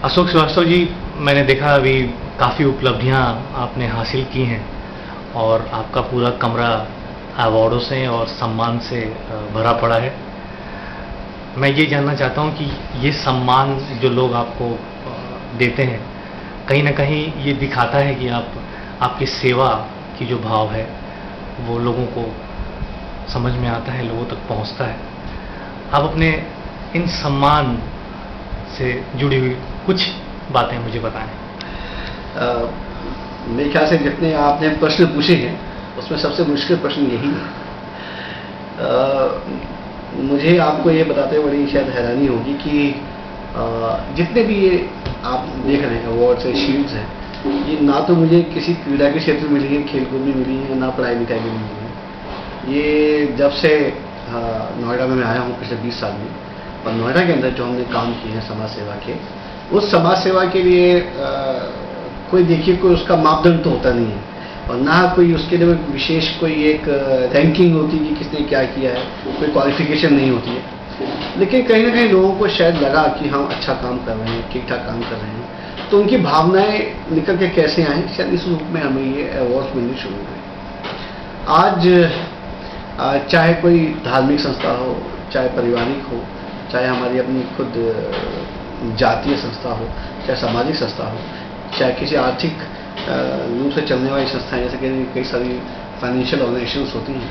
अशोक श्रीवास्तव जी, मैंने देखा अभी काफ़ी उपलब्धियां आपने हासिल की हैं और आपका पूरा कमरा अवार्डों से और सम्मान से भरा पड़ा है। मैं ये जानना चाहता हूं कि ये सम्मान जो लोग आपको देते हैं, कहीं ना कहीं ये दिखाता है कि आपकी सेवा की जो भाव है वो लोगों को समझ में आता है, लोगों तक पहुंचता है। आप अपने इन सम्मान से जुड़ी हुई कुछ बातें मुझे बताएं। मेरे ख्याल से जितने आपने प्रश्न पूछे हैं उसमें सबसे मुश्किल प्रश्न यही है। मुझे आपको ये बताते हुए बड़ी शायद हैरानी होगी कि जितने भी ये आप देख रहे हैं अवार्ड्स है, शील्ड्स हैं, ये ना तो मुझे किसी क्रीड़ा के क्षेत्र में मिली है, खेलकूद में मिली है, ना पढ़ाई लिखाई में मिली है। ये जब से नोएडा में मैं आया हूँ पिछले 20 साल में, और नोएडा के अंदर जो हमने काम किए हैं समाज सेवा के, उस समाज सेवा के लिए कोई देखिए कोई उसका मापदंड तो होता नहीं है, और ना कोई उसके लिए विशेष कोई एक रैंकिंग होती है कि किसने क्या किया है, कोई क्वालिफिकेशन नहीं होती है। लेकिन कहीं ना कहीं लोगों को शायद लगा कि हम अच्छा काम कर रहे हैं, ठीक ठाक काम कर रहे हैं, तो उनकी भावनाएं निकल के कैसे आए, शायद इस रूप में हमें ये अवार्ड मिलने शुरू हुए। आज चाहे कोई धार्मिक संस्था हो, चाहे पारिवारिक हो, चाहे हमारी अपनी खुद जातीय संस्था हो, चाहे सामाजिक संस्था हो, चाहे किसी आर्थिक रूप से चलने वाली संस्थाएं, जैसे कि कई सारी फाइनेंशियल ऑर्गेनाइजेशंस होती हैं,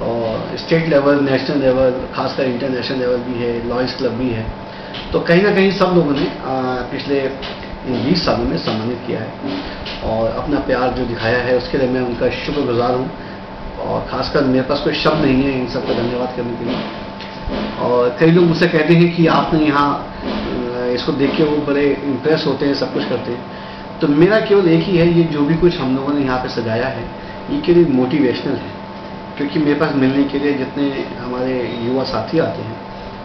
और स्टेट लेवल, नेशनल लेवल, खासकर इंटरनेशनल लेवल भी है, लॉयर्स क्लब भी है। तो कहीं ना कहीं सब लोगों ने पिछले 20 सालों में सम्मानित किया है और अपना प्यार जो दिखाया है उसके लिए मैं उनका शुक्रगुजार हूँ। और खासकर मेरे पास कोई शब्द नहीं है इन सबका धन्यवाद करने के लिए। और कई लोग मुझसे कहते हैं कि आपने यहाँ इसको देख के वो बड़े इम्प्रेस होते हैं, सब कुछ करते हैं। तो मेरा केवल एक ही है, ये जो भी कुछ हम लोगों ने यहाँ पे सजाया है ये के लिए मोटिवेशनल है, क्योंकि मेरे पास मिलने के लिए जितने हमारे युवा साथी आते हैं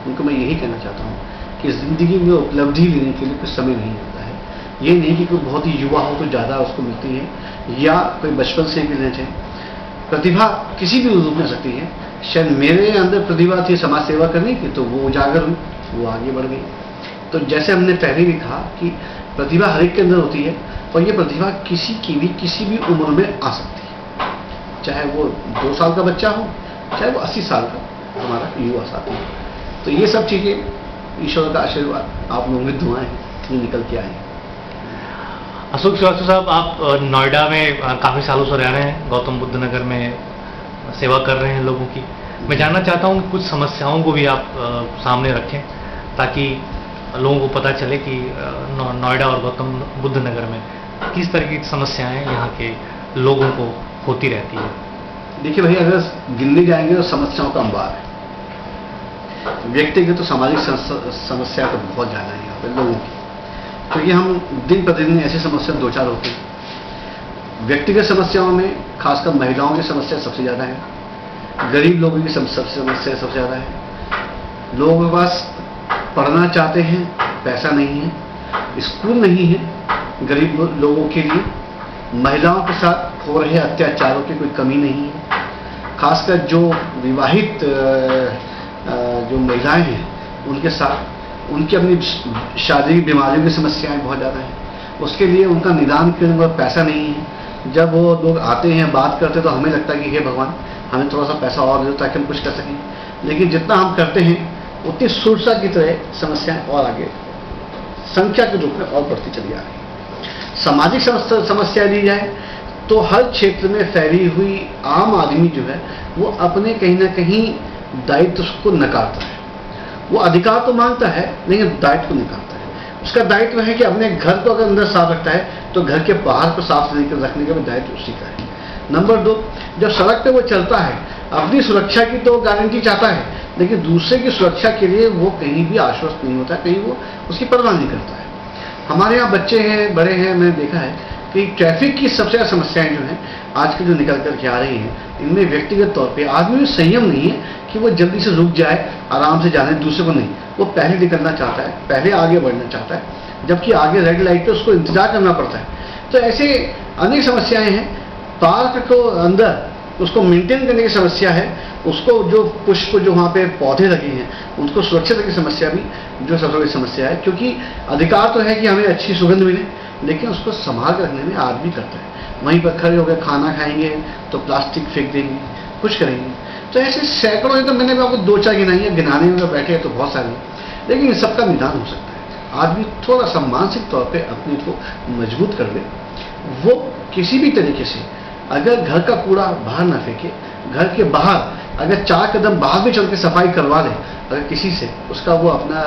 उनको मैं यही कहना चाहता हूँ कि ज़िंदगी में उपलब्धि लेने के लिए कुछ समय नहीं होता है। ये नहीं कि कोई बहुत ही युवा हो तो ज़्यादा उसको मिलती है, या कोई बचपन से भी लेना चाहिए। प्रतिभा किसी भी रूप में सकती है। शायद मेरे अंदर प्रतिभा थी समाज सेवा करने की, तो वो उजागर हुई, वो आगे बढ़ गई। तो जैसे हमने पहले भी कहा कि प्रतिभा हर एक के अंदर होती है, और ये प्रतिभा किसी भी उम्र में आ सकती है, चाहे वो 2 साल का बच्चा हो, चाहे वो 80 साल का हमारा युवा साथी हो। तो ये सब चीज़ें ईश्वर का आशीर्वाद, आप लोगों की दुआएं ये निकल के आए। अशोक श्रीवास्तव साहब, आप नोएडा में काफ़ी सालों से रह रहे हैं, गौतम बुद्ध नगर में सेवा कर रहे हैं लोगों की। मैं जानना चाहता हूं कि कुछ समस्याओं को भी आप सामने रखें, ताकि लोगों को पता चले कि नोएडा और गौतम बुद्ध नगर में किस तरह की समस्याएं यहाँ के लोगों को होती रहती है। देखिए भाई, अगर गिनने जाएंगे तो समस्याओं का अंबार है। व्यक्तिगत तो सामाजिक समस्या तो बहुत ज़्यादा है यहाँ पर लोगों की, क्योंकि हम दिन प्रतिदिन ऐसी समस्या 2-4 होती हैं। व्यक्तिगत समस्याओं में खासकर महिलाओं की समस्या सबसे ज़्यादा है, गरीब लोगों की समस्या सबसे ज़्यादा है। लोगों के पास पढ़ना चाहते हैं, पैसा नहीं है, स्कूल नहीं है गरीब लोगों के लिए, महिलाओं के साथ हो रहे अत्याचारों की कोई कमी नहीं है। खासकर जो विवाहित जो महिलाएं हैं उनके साथ उनकी अपनी शारीरिक बीमारियों की समस्याएं बहुत ज़्यादा हैं, उसके लिए उनका निदान करने का पैसा नहीं है। जब वो लोग आते हैं, बात करते हैं, तो हमें लगता है कि हे भगवान, हमें थोड़ा सा पैसा और दो ताकि हम कुछ कर सकें। लेकिन जितना हम करते हैं उतनी सुरक्षा की तरह समस्याएं और आगे संख्या के रूप में और बढ़ती चली आ रही है। सामाजिक समस्या ली जाए तो हर क्षेत्र में फैली हुई आम आदमी जो है वो अपने कहीं ना कहीं दायित्व को नकारता है। वो अधिकार तो मांगता है लेकिन दायित्व को निकालता है। उसका दायित्व है कि अपने घर को अगर अंदर साफ रखता है तो घर के बाहर को साफ रखने का भी दायित्व उसी का है। नंबर 2, जब सड़क पे वो चलता है, अपनी सुरक्षा की तो गारंटी चाहता है, लेकिन दूसरे की सुरक्षा के लिए वो कहीं भी आश्वस्त नहीं होता, कहीं वो उसकी परवाह नहीं करता है। हमारे यहाँ बच्चे हैं, बड़े हैं, मैंने देखा है कि ट्रैफिक की सबसे ज़्यादा समस्याएं जो हैं आजकल जो निकल करके आ रही हैं, इनमें व्यक्तिगत तौर पे आदमी में संयम नहीं है कि वो जल्दी से रुक जाए, आराम से जाने, दूसरे को नहीं। वो पहले निकलना चाहता है, पहले आगे बढ़ना चाहता है, जबकि आगे रेड लाइट पे उसको इंतजार करना पड़ता है। तो ऐसे अनेक समस्याएं हैं। पार्क को अंदर उसको मेंटेन करने की समस्या है, उसको जो पुष्प जो वहाँ पे पौधे लगे हैं उनको सुरक्षित रखने की समस्या भी जो सबसे बड़ी समस्या है, क्योंकि अधिकार तो है कि हमें अच्छी सुगंध मिले, लेकिन उसको संभाल कर रखने में आदमी करता है। वहीं पर खड़े हो गए खाना खाएंगे तो प्लास्टिक फेंक देंगे, कुछ करेंगे। तो ऐसे सैकड़ों हैं, तो मैंने भी आपको 2-4 गिनाई है, गिनाने में बैठे हैं तो बहुत सारे, लेकिन इन सबका निदान हो सकता है। आदमी थोड़ा सा मानसिक तौर पे अपने को मजबूत कर ले, वो किसी भी तरीके से अगर घर का कूड़ा बाहर ना फेंके, घर के बाहर अगर 4 कदम बाहर भी चल के सफाई करवा ले अगर किसी से, उसका वो अपना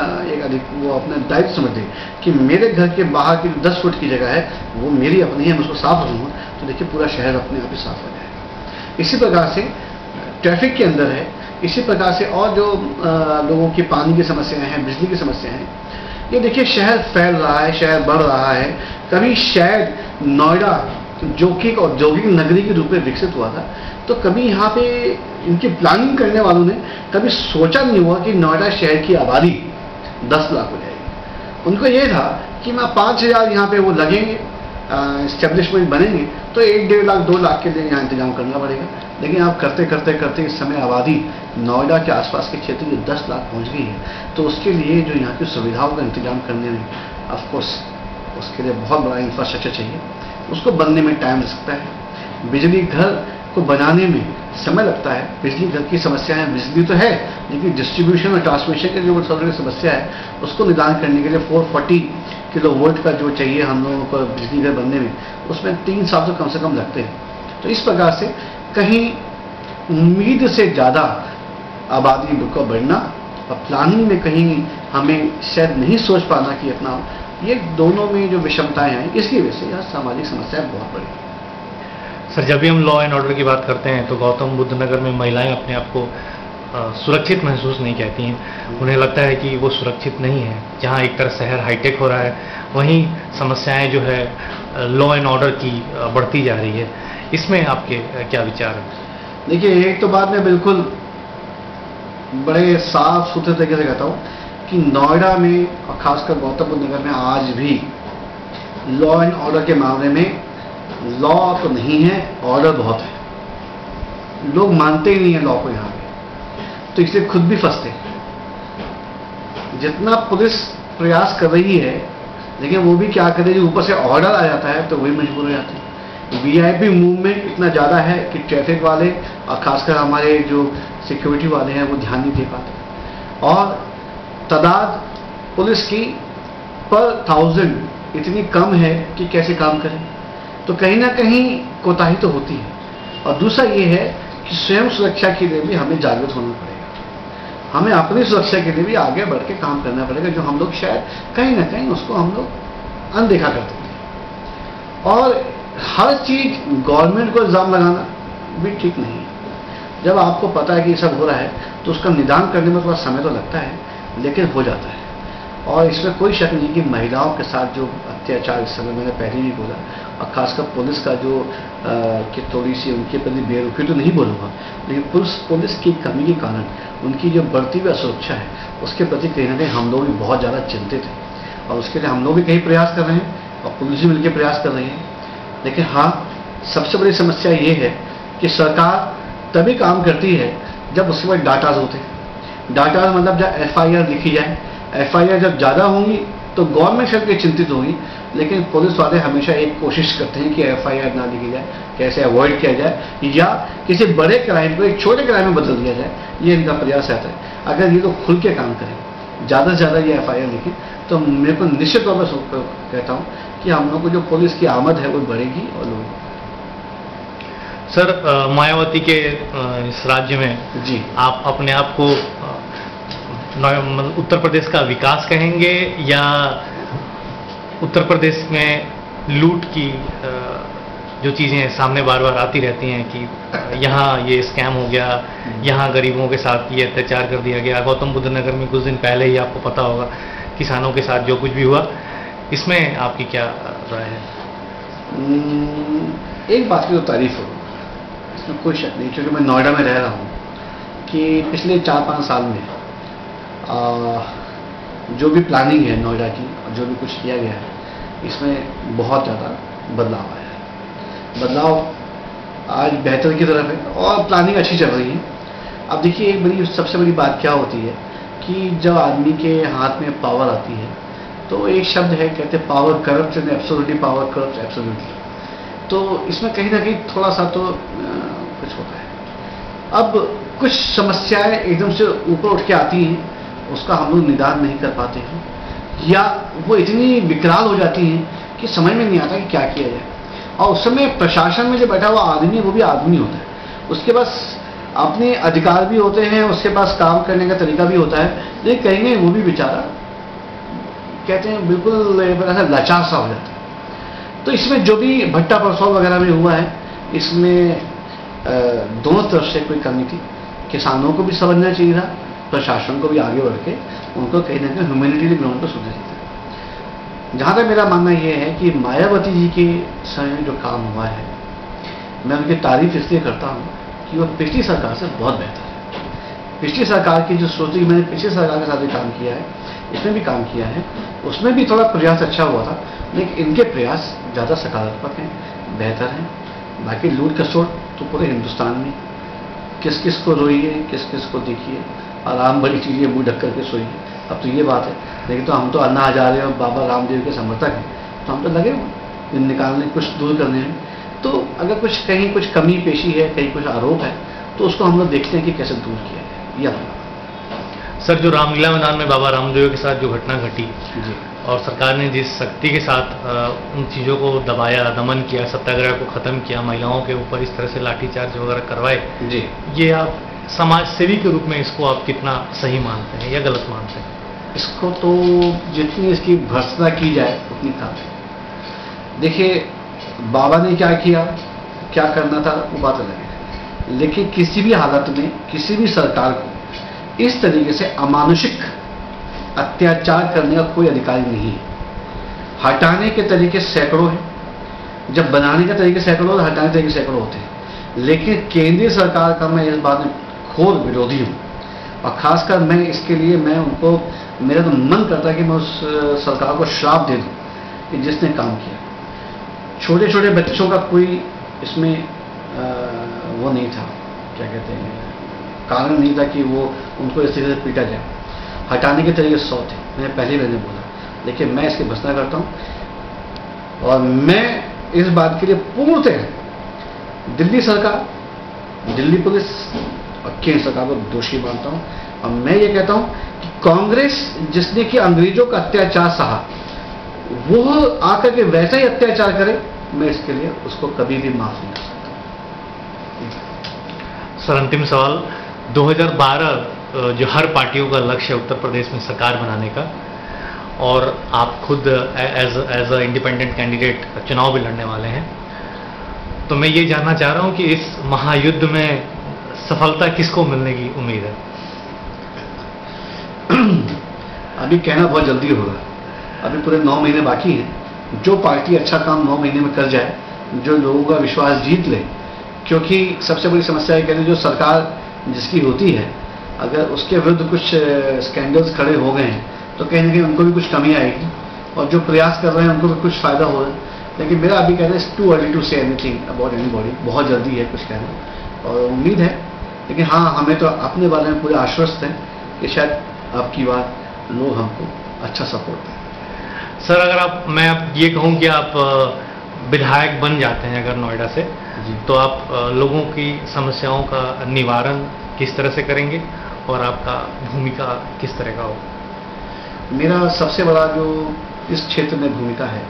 वो अपना दायित्व समझ दे कि मेरे घर के बाहर की 10 फुट की जगह है वो मेरी अपनी है, मैं उसको साफ रखूँगा, तो देखिए पूरा शहर अपने आप ही साफ हो जाएगा। इसी प्रकार से ट्रैफिक के अंदर है, इसी प्रकार से और जो लोगों की पानी की समस्याएं हैं, बिजली की समस्याएं हैं, ये देखिए शहर फैल रहा है, शहर बढ़ रहा है। कभी शायद नोएडा जो कि एक औद्योगिक नगरी के रूप में विकसित हुआ था, तो कभी यहाँ पे इनकी प्लानिंग करने वालों ने कभी सोचा नहीं हुआ कि नोएडा शहर की आबादी 10 लाख हो जाएगी। उनको ये था कि मैं 5,000 यहाँ पे वो लगेंगे, एस्टेब्लिशमेंट बनेंगे, तो 1-1.5 लाख 2 लाख के लिए यहाँ इंतजाम करना पड़ेगा। लेकिन आप करते करते करते इस समय आबादी नोएडा के आसपास के क्षेत्र में 10 लाख पहुँच गई है। तो उसके लिए जो यहाँ की सुविधाओं का इंतजाम करने में ऑफकोर्स उसके लिए बहुत बड़ा इंफ्रास्ट्रक्चर चाहिए, उसको बनने में टाइम लग सकता है। बिजली घर को बनाने में समय लगता है। बिजली घर की समस्या है, बिजली तो है, लेकिन डिस्ट्रीब्यूशन और ट्रांसमिशन की जो सबसे बड़ी समस्या है उसको निदान करने के लिए 440 किलोवोल्ट का जो चाहिए हम लोगों को बिजली घर बनने में, उसमें 3 साल तो कम से कम लगते हैं। तो इस प्रकार से कहीं उम्मीद से ज़्यादा आबादी को बढ़ना और प्लानिंग में कहीं हमें शायद नहीं सोच पाना कि इतना, ये दोनों में जो विषमताएं हैं, इसकी वजह से यह सामाजिक समस्याएं बहुत बड़ी है। सर, जब भी हम लॉ एंड ऑर्डर की बात करते हैं तो गौतम बुद्ध नगर में महिलाएं अपने आप को सुरक्षित महसूस नहीं कहती हैं। उन्हें लगता है कि वो सुरक्षित नहीं है। जहां एक तरफ शहर हाईटेक हो रहा है, वहीं समस्याएं जो है लॉ एंड ऑर्डर की बढ़ती जा रही है। इसमें आपके क्या विचार हैं? देखिए, एक तो बात मैं बिल्कुल बड़े साफ सुथरे तरीके से कहता हूँ कि नोएडा में और खासकर गौतम बुद्ध नगर में आज भी लॉ एंड ऑर्डर के मामले में लॉ तो नहीं है, ऑर्डर बहुत है। लोग मानते ही नहीं है लॉ को यहाँ पे, तो इसलिए खुद भी फंसते हैं। जितना पुलिस प्रयास कर रही है, लेकिन वो भी क्या करे, जो ऊपर से ऑर्डर आ जाता है तो वही मजबूर हो जाते हैं। वीआईपी मूवमेंट इतना ज़्यादा है कि ट्रैफिक वाले और खासकर हमारे जो सिक्योरिटी वाले हैं वो ध्यान नहीं दे पाते, और तादाद पुलिस की पर 1000 इतनी कम है कि कैसे काम करें। तो कहीं ना कहीं कोताही तो होती है। और दूसरा ये है कि स्वयं सुरक्षा के लिए भी हमें जागरूक होना पड़ेगा। हमें अपनी सुरक्षा के लिए भी आगे बढ़ के काम करना पड़ेगा, जो हम लोग शायद कहीं ना कहीं उसको हम लोग अनदेखा करते हैं। और हर चीज गवर्नमेंट को इल्जाम लगाना भी ठीक नहीं है। जब आपको पता है कि ये सब हो रहा है तो उसका निदान करने में थोड़ा समय तो लगता है, लेकिन हो जाता है। और इसमें कोई शक नहीं कि महिलाओं के साथ जो अत्याचार, इस समय मैंने पहले भी बोला, और खासकर पुलिस का जो कि थोड़ी सी उनके प्रति बेरुखी तो नहीं बोलूँगा, लेकिन पुलिस की कमी के कारण उनकी जो बढ़ती हुई असुरक्षा है उसके प्रति कहीं ना कहीं हम लोग भी बहुत ज़्यादा चिंतित हैं। और उसके लिए हम लोग भी कई प्रयास कर रहे हैं और पुलिस भी मिलकर प्रयास कर रही है। लेकिन हाँ, सबसे बड़ी समस्या ये है कि सरकार तभी काम करती है जब उसके बाद डाटाज होते हैं। डाटा मतलब जब FIR लिखी जाए, FIR जब ज़्यादा होंगी तो गवर्नमेंट सबके चिंतित होगी, लेकिन पुलिस वाले हमेशा एक कोशिश करते हैं कि FIR ना लिखी जाए, कैसे अवॉइड किया जाए या किसी बड़े क्राइम को एक छोटे क्राइम में बदल दिया जाए, ये इनका प्रयास रहता है। अगर ये लोग खुल के काम करें, ज़्यादा से ज़्यादा ये FIR लिखें, तो मेरे को निश्चित तौर पर कहता हूँ कि हम लोग को जो पुलिस की आमद है वो बढ़ेगी। और लोग सर, मायावती के इस राज्य में जी आप अपने आप को उत्तर प्रदेश का विकास कहेंगे, या उत्तर प्रदेश में लूट की जो चीज़ें सामने बार बार आती रहती हैं कि यहाँ ये स्कैम हो गया, यहाँ गरीबों के साथ ये अत्याचार कर दिया गया। गौतम बुद्ध नगर में कुछ दिन पहले ही आपको पता होगा किसानों के साथ जो कुछ भी हुआ, इसमें आपकी क्या राय है? एक बात की तो तारीफ हो, इसमें कोई शक नहीं, क्योंकि मैं नोएडा में रह रहा हूँ, कि पिछले 4-5 साल में जो भी प्लानिंग है नोएडा की और जो भी कुछ किया गया है, इसमें बहुत ज़्यादा बदलाव आया है। बदलाव आज बेहतर की तरफ है और प्लानिंग अच्छी चल रही है। अब देखिए, एक बड़ी सबसे बड़ी बात क्या होती है कि जब आदमी के हाथ में पावर आती है तो एक शब्द है, कहते हैं power corrupt and absolutely power corrupt absolutely. तो इसमें कहीं ना कहीं थोड़ा सा तो कुछ होता है। अब कुछ समस्याएं एकदम से ऊपर उठ के आती हैं, उसका हम लोग निदान नहीं कर पाते हैं, या वो इतनी विकराल हो जाती हैं कि समझ में नहीं आता कि क्या किया जाए। और उस समय प्रशासन में जो बैठा हुआ आदमी है वो भी आदमी होता है, उसके पास अपने अधिकार भी होते हैं, उसके पास काम करने का तरीका भी होता है, लेकिन कहीं वो भी बेचारा कहते हैं बिल्कुल लाचार सा हो जाता है। तो इसमें जो भी भट्टा परसौल वगैरह में हुआ है, इसमें दोनों तरफ से कोई कमी थी। किसानों को भी समझना चाहिए था, प्रशासन को भी आगे बढ़ के उनको कहीं ना कहीं ह्यूमैनिटी ग्राउंड पर सोचना चाहिए था। जहाँ तक मेरा मानना यह है कि मायावती जी के समय में जो काम हुआ है, मैं उनकी तारीफ इसलिए करता हूँ कि वो पिछली सरकार से बहुत बेहतर है। पिछली सरकार की जो सोची, मैंने पिछली सरकार के साथ भी काम किया है, इसमें भी काम किया है, उसमें भी थोड़ा प्रयास अच्छा हुआ था, लेकिन इनके प्रयास ज़्यादा सकारात्मक हैं, बेहतर हैं। बाकी लूट खसोट तो पूरे हिंदुस्तान में, किस किस को रोइए, किस किस को देखिए, आराम बड़ी चीज़ें मुँह ढक करके सोइए। अब तो ये बात है, लेकिन तो हम तो अन्ना हजारे और बाबा रामदेव के समर्थक हैं, तो हम तो लगे हुए निकालने, कुछ दूर करने में। तो अगर कुछ कहीं कुछ कमी पेशी है, कहीं कुछ आरोप है, तो उसको हम लोग देखते हैं कि कैसे दूर किया जाए। यह सर, जो रामलीला मैदान में बाबा रामदेव के साथ जो घटना घटी जी, और सरकार ने जिस सख्ती के साथ उन चीज़ों को दबाया, दमन किया, सत्याग्रह को ख़त्म किया, महिलाओं के ऊपर इस तरह से लाठीचार्ज वगैरह करवाए जी, ये आप समाज सेवी के रूप में इसको आप कितना सही मानते हैं या गलत मानते हैं? इसको तो जितनी इसकी भर्त्सना की जाए उतनी कम है। देखिए, बाबा ने क्या किया, क्या करना था, वो बात अलग है, लेकिन किसी भी हालत में किसी भी सरकार को इस तरीके से अमानुषिक अत्याचार करने का कोई अधिकार नहीं है। हटाने के तरीके सैकड़ों हैं, जब बनाने के तरीके सैकड़ों, हटाने के तरीके सैकड़ों होते हैं, लेकिन केंद्रीय सरकार का मैं इस बात में घोर विरोधी हूँ। और खासकर मैं इसके लिए, मैं उनको, मेरा तो मन करता है कि मैं उस सरकार को श्राप दे दूँ कि जिसने काम किया। छोटे छोटे बच्चों का कोई इसमें वो नहीं था, क्या कहते हैं, कारण नहीं था कि वो उनको इस तरीके से पीटा जाए। हटाने के तरीके 100 थे, मैंने बोला, लेकिन मैं इसकी भर्त्सना करता हूँ। और मैं इस बात के लिए पूर्णतः दिल्ली सरकार, दिल्ली पुलिस और केंद्र सरकार को दोषी मानता हूँ। और मैं ये कहता हूँ कि कांग्रेस जिसने कि अंग्रेजों का अत्याचार सहा, वो आकर के वैसा ही अत्याचार करे, मैं इसके लिए उसको कभी भी माफ नहीं कर सकता। सर, अंतिम सवाल, 2012 जो हर पार्टियों का लक्ष्य है उत्तर प्रदेश में सरकार बनाने का, और आप खुद एज अ इंडिपेंडेंट कैंडिडेट चुनाव भी लड़ने वाले हैं, तो मैं ये जानना चाह रहा हूं कि इस महायुद्ध में सफलता किसको मिलने की उम्मीद है? अभी कहना बहुत जल्दी होगा, अभी पूरे 9 महीने बाकी हैं। जो पार्टी अच्छा काम 9 महीने में कर जाए, जो लोगों का विश्वास जीत ले, क्योंकि सबसे बड़ी समस्या है, कहते हैं जो सरकार जिसकी होती है, अगर उसके विरुद्ध कुछ स्कैंडल्स खड़े हो गए हैं तो कहीं ना कहीं उनको भी कुछ कमी आएगी, और जो प्रयास कर रहे हैं उनको भी कुछ फायदा होगा। लेकिन मेरा अभी कहना है, it's too early to say anything about anybody, बहुत जल्दी है कुछ कहना, और उम्मीद है। लेकिन हाँ, हमें तो अपने बारे में पूरे आश्वस्त हैं कि शायद आपकी बात लोग हमको अच्छा सपोर्ट दें। सर, अगर मैं ये कहूँ कि आप विधायक बन जाते हैं अगर नोएडा से, तो आप लोगों की समस्याओं का निवारण किस तरह से करेंगे और आपका भूमिका किस तरह का होगा? मेरा सबसे बड़ा जो इस क्षेत्र में भूमिका है,